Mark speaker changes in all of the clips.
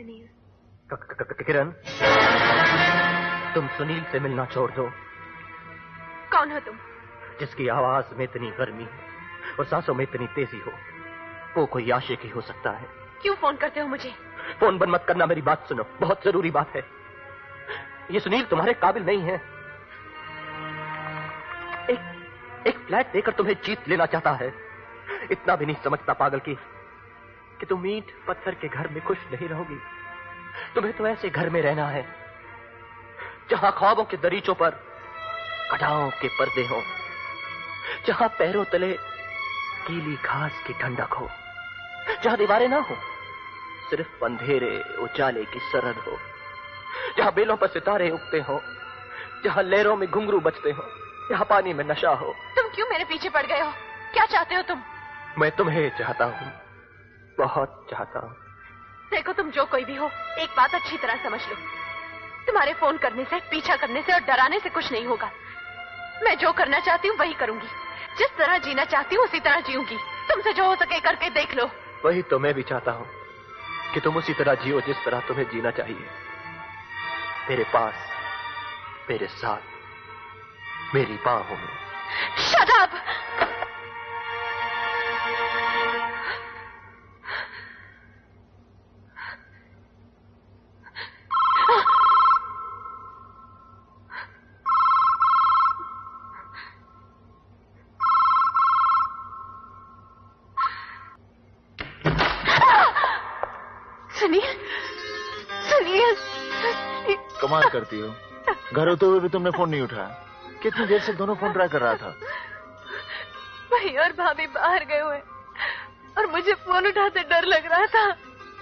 Speaker 1: सुनील।
Speaker 2: किरण, तुम सुनील से मिलना छोड़ दो।
Speaker 1: कौन हो तुम?
Speaker 2: जिसकी आवाज में इतनी गर्मी और सांसों में इतनी तेजी हो, वो कोई आशिक ही हो सकता है।
Speaker 1: क्यों फोन करते हो मुझे?
Speaker 2: फोन बंद मत करना, मेरी बात सुनो, बहुत जरूरी बात है। ये सुनील तुम्हारे काबिल नहीं है। एक फ्लैट देकर तुम्हें जीत लेना चाहता है। इतना भी नहीं समझता पागल कि तुम ईंट पत्थर के घर में खुश नहीं रहोगी। तुम्हें तो ऐसे घर में रहना है जहां ख्वाबों के दरीचों पर कटाओं के पर्दे हो, जहां पैरों तले गीली घास की ठंडक हो, जहां दीवारें ना हो, सिर्फ अंधेरे उजाले की सरहद हो, जहां बेलों पर सितारे उगते हो, जहां लहरों में घुंघरू बजते हो, जहां पानी में नशा हो।
Speaker 1: तुम क्यों मेरे पीछे पड़ गए हो? क्या चाहते हो तुम?
Speaker 2: मैं तुम्हें चाहता हूं, बहुत चाहता हूं।
Speaker 1: देखो, तुम जो कोई भी हो, एक बात अच्छी तरह समझ लो। तुम्हारे फोन करने से, पीछा करने से और डराने से कुछ नहीं होगा। मैं जो करना चाहती हूँ वही करूंगी। जिस तरह जीना चाहती हूँ उसी तरह जीऊंगी। तुमसे जो हो सके करके देख लो।
Speaker 2: वही तो मैं भी चाहता हूँ कि तुम उसी तरह जियो जिस तरह तुम्हें जीना चाहिए। मेरे पास, मेरे साथ, मेरी बाहों में।
Speaker 1: Shut up! सुनील, सुनील,
Speaker 3: कमाल करती हो, घर होते हुए भी तुमने फोन नहीं उठाया। कितनी देर से दोनों फोन ट्राई कर रहा था।
Speaker 1: भाई और भाभी बाहर गए हुए और मुझे फोन उठाते डर लग रहा था।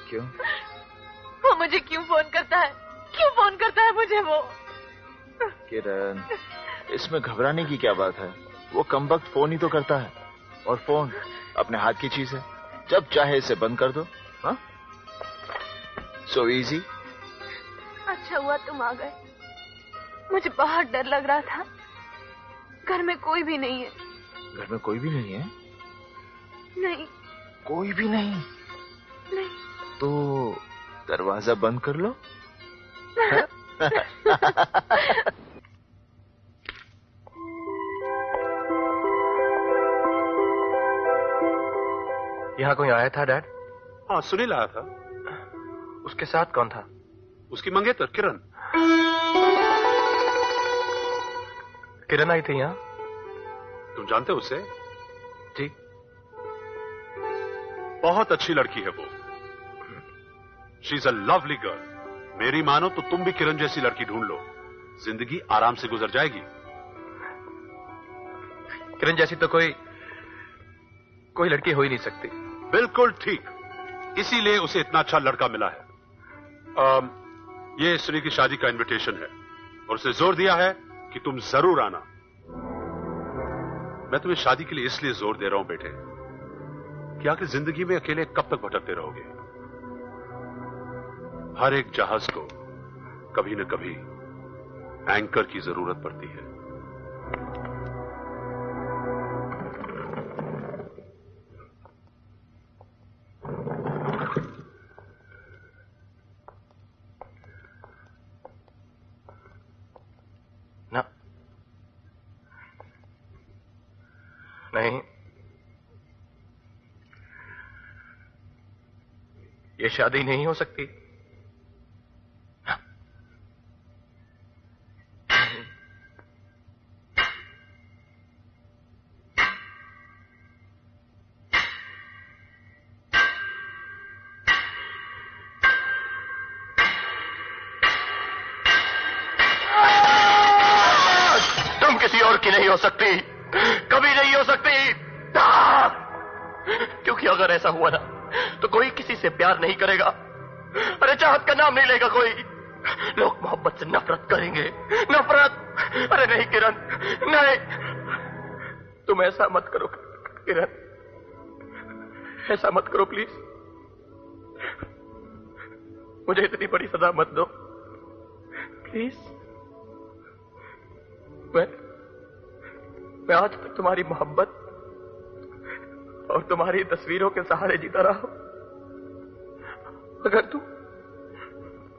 Speaker 3: क्यों?
Speaker 1: वो मुझे क्यों फोन करता है? क्यों फोन करता है मुझे वो?
Speaker 3: किरण, इसमें घबराने की क्या बात है? वो कमबख्त फोन ही तो करता है, और फोन अपने हाथ की चीज है। जब चाहे इसे बंद कर दो। हाँ, सो इजी।
Speaker 1: अच्छा हुआ तुम आ गए, मुझे बहुत डर लग रहा था। घर में कोई भी नहीं है।
Speaker 3: घर में कोई भी नहीं है?
Speaker 1: नहीं।
Speaker 3: कोई भी नहीं?
Speaker 1: नहीं।
Speaker 3: तो दरवाजा बंद कर लो।
Speaker 2: यहाँ कोई आया था डैड?
Speaker 4: हाँ, सुनील आया था।
Speaker 2: उसके साथ कौन था?
Speaker 4: उसकी मंगेतर किरण।
Speaker 2: किरण आई थी यहाँ?
Speaker 4: तुम जानते हो उसे?
Speaker 2: जी।
Speaker 4: बहुत अच्छी लड़की है वो। She is a lovely girl. मेरी मानो तो तुम भी किरण जैसी लड़की ढूंढ लो, जिंदगी आराम से गुजर जाएगी।
Speaker 2: किरण जैसी तो कोई लड़की हो ही नहीं सकती।
Speaker 4: बिल्कुल ठीक, इसीलिए उसे इतना अच्छा लड़का मिला है। ये सुनी की शादी का इनविटेशन है और उसने जोर दिया है कि तुम जरूर आना। मैं तुम्हें शादी के लिए इसलिए जोर दे रहा हूं बेटे कि आखिर जिंदगी में अकेले कब तक भटकते रहोगे। हर एक जहाज को कभी न कभी एंकर की जरूरत पड़ती है।
Speaker 2: नहीं, ये शादी नहीं हो सकती। तुम किसी और की नहीं हो सकती, कभी नहीं हो सकती। क्योंकि अगर ऐसा हुआ ना तो कोई किसी से प्यार नहीं करेगा। अरे चाहत का नाम नहीं लेगा कोई। लोग मोहब्बत से नफरत करेंगे, नफरत। अरे नहीं किरण, नहीं, तुम ऐसा मत करो किरण, ऐसा मत करो प्लीज। मुझे इतनी बड़ी सजा मत दो प्लीज। मैं आज तक तुम्हारी मोहब्बत और तुम्हारी तस्वीरों के सहारे जीता रहा हूं।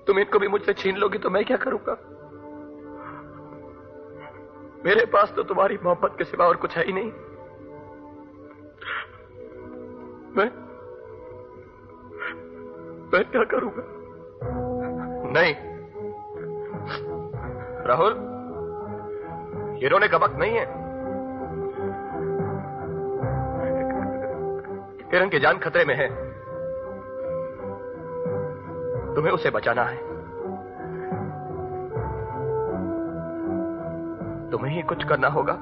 Speaker 2: तुम इनको भी मुझसे छीन लोगी तो मैं क्या करूंगा? मेरे पास तो तुम्हारी मोहब्बत के सिवा और कुछ है ही नहीं। मैं क्या करूंगा? नहीं राहुल, ये रोने का वक्त नहीं है। किरण की जान खतरे में है, तुम्हें उसे बचाना है। तुम्हें ही कुछ करना होगा।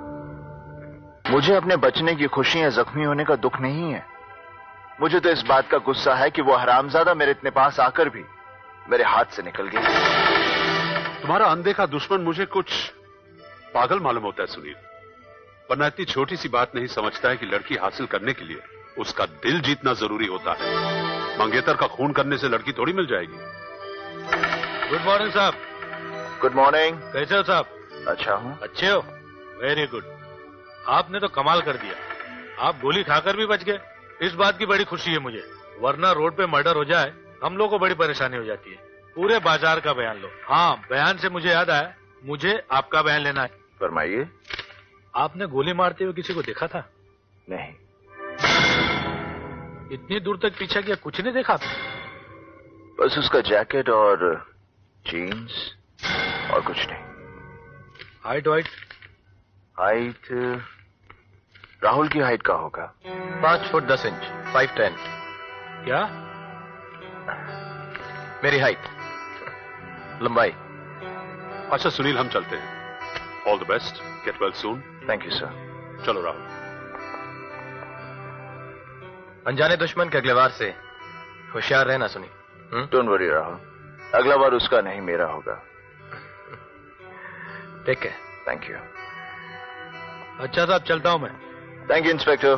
Speaker 3: मुझे अपने बचने की खुशी या जख्मी होने का दुख नहीं है। मुझे तो इस बात का गुस्सा है कि वो हरामजादा मेरे इतने पास आकर भी मेरे हाथ से निकल गया।
Speaker 4: तुम्हारा अनदेखा दुश्मन मुझे कुछ पागल मालूम होता है सुनील, वरना इतनी छोटी सी बात नहीं समझता है कि लड़की हासिल करने के लिए उसका दिल जीतना जरूरी होता है। मंगेतर का खून करने से लड़की थोड़ी मिल जाएगी।
Speaker 5: गुड मॉर्निंग साहब।
Speaker 3: Good morning.
Speaker 5: कैसे हो साहब?
Speaker 3: अच्छा हूं।
Speaker 5: अच्छे हो? Very good. आपने तो कमाल कर दिया, आप गोली खाकर भी बच गए। इस बात की बड़ी खुशी है मुझे, वरना रोड पे मर्डर हो जाए हम लोग को बड़ी परेशानी हो जाती है। पूरे बाजार का बयान लो। हाँ, बयान से मुझे याद आया, मुझे आपका बयान लेना है।
Speaker 3: फरमाइए।
Speaker 5: आपने गोली मारते हुए किसी को देखा था?
Speaker 3: नहीं।
Speaker 5: इतनी दूर तक पीछा किया, कुछ नहीं देखा?
Speaker 3: बस उसका जैकेट और जीन्स और कुछ नहीं।
Speaker 5: Height white?
Speaker 3: हाइट राहुल की हाइट का होगा।
Speaker 2: 5 फुट 10 इंच, 5'10".
Speaker 5: क्या?
Speaker 2: मेरी हाइट, लंबाई।
Speaker 4: अच्छा सुनील, हम चलते हैं। All the best, get well soon.
Speaker 3: Thank you sir.
Speaker 4: चलो राहुल।
Speaker 2: अनजाने दुश्मन के अगले वार से होशियार रहना सुनी।
Speaker 3: डोंट वरी राहुल, अगला बार उसका नहीं मेरा होगा।
Speaker 2: ठीक है।
Speaker 3: Thank you.
Speaker 5: अच्छा साहब, चलता हूं मैं।
Speaker 3: Thank you inspector.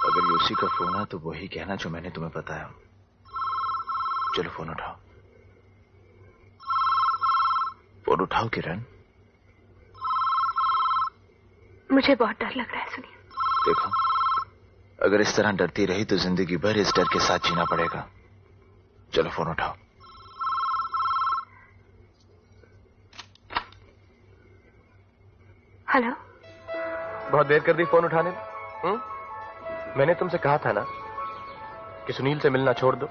Speaker 3: अगर ये उसी का फोन है तो वही कहना जो मैंने तुम्हें बताया। चलो फोन उठाओ। फोन उठाओ किरण।
Speaker 1: मुझे बहुत डर लग रहा है सुनील।
Speaker 3: देखो, अगर इस तरह डरती रही तो जिंदगी भर इस डर के साथ जीना पड़ेगा। चलो फोन उठाओ।
Speaker 1: हेलो।
Speaker 2: बहुत देर कर दी फोन उठाने में। मैंने तुमसे कहा था ना कि सुनील से मिलना छोड़ दो,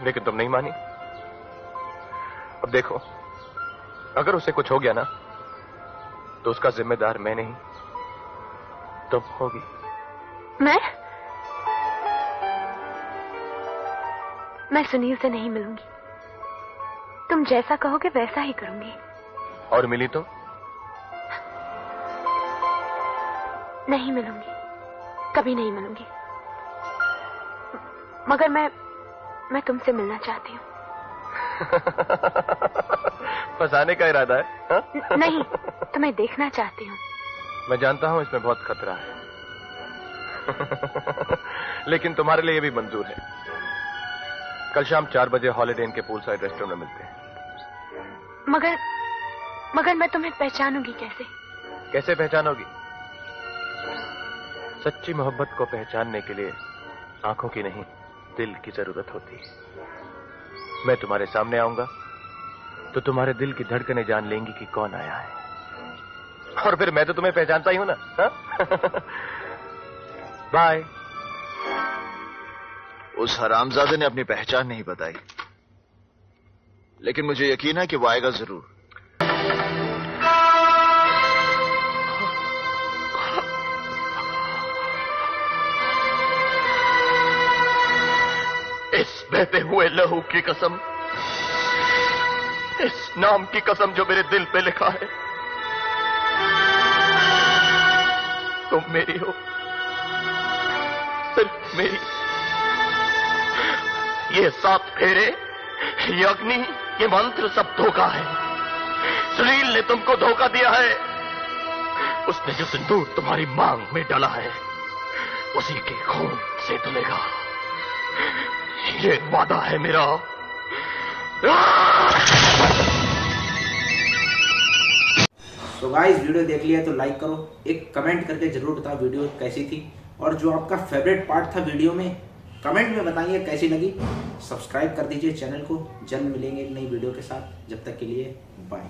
Speaker 2: लेकिन तुम नहीं मानी। अब देखो, अगर उसे कुछ हो गया ना तो उसका जिम्मेदार मैं नहीं, तुम होगी।
Speaker 1: मैं सुनील से नहीं मिलूंगी। तुम जैसा कहोगे वैसा ही करूंगी।
Speaker 2: और मिली तो?
Speaker 1: नहीं मिलूंगी, कभी नहीं मिलूंगी। मगर मैं तुमसे मिलना चाहती हूँ।
Speaker 2: फंसाने का इरादा है? हा?
Speaker 1: नहीं, तुम्हें देखना चाहती हूँ।
Speaker 2: मैं जानता हूं इसमें बहुत खतरा है, लेकिन तुम्हारे लिए भी मंजूर है। कल शाम 4 बजे हॉलिडे इन के पूल साइड रेस्टोरेंट में मिलते हैं।
Speaker 1: मगर मैं तुम्हें पहचानूंगी कैसे?
Speaker 2: कैसे पहचानोगी? सच्ची मोहब्बत को पहचानने के लिए आंखों की नहीं, दिल की जरूरत होती है। मैं तुम्हारे सामने आऊंगा तो तुम्हारे दिल की धड़कनें जान लेंगी कि कौन आया है। और फिर मैं तो तुम्हें पहचानता ही हूं ना। बाय।
Speaker 3: उस हरामजादे ने अपनी पहचान नहीं बताई, लेकिन मुझे यकीन है कि वो आएगा जरूर।
Speaker 2: इस बहते हुए लहू की कसम, इस नाम की कसम जो मेरे दिल पे लिखा है, तुम मेरी हो, सिर्फ मेरी। ये 7 फेरे, ये अग्नि, ये मंत्र सब धोखा है। सुनील ने तुमको धोखा दिया है। उसने जो सिंदूर तुम्हारी मांग में डाला है उसी के खून से धुलेगा, ये वादा है मेरा।
Speaker 6: तो गाइस वीडियो देख लिया तो लाइक करो, एक कमेंट करके जरूर बताओ वीडियो कैसी थी, और जो आपका फेवरेट पार्ट था वीडियो में कमेंट में बताइए कैसी लगी। सब्सक्राइब कर दीजिए चैनल को। जल्द मिलेंगे एक नई वीडियो के साथ, जब तक के लिए बाय।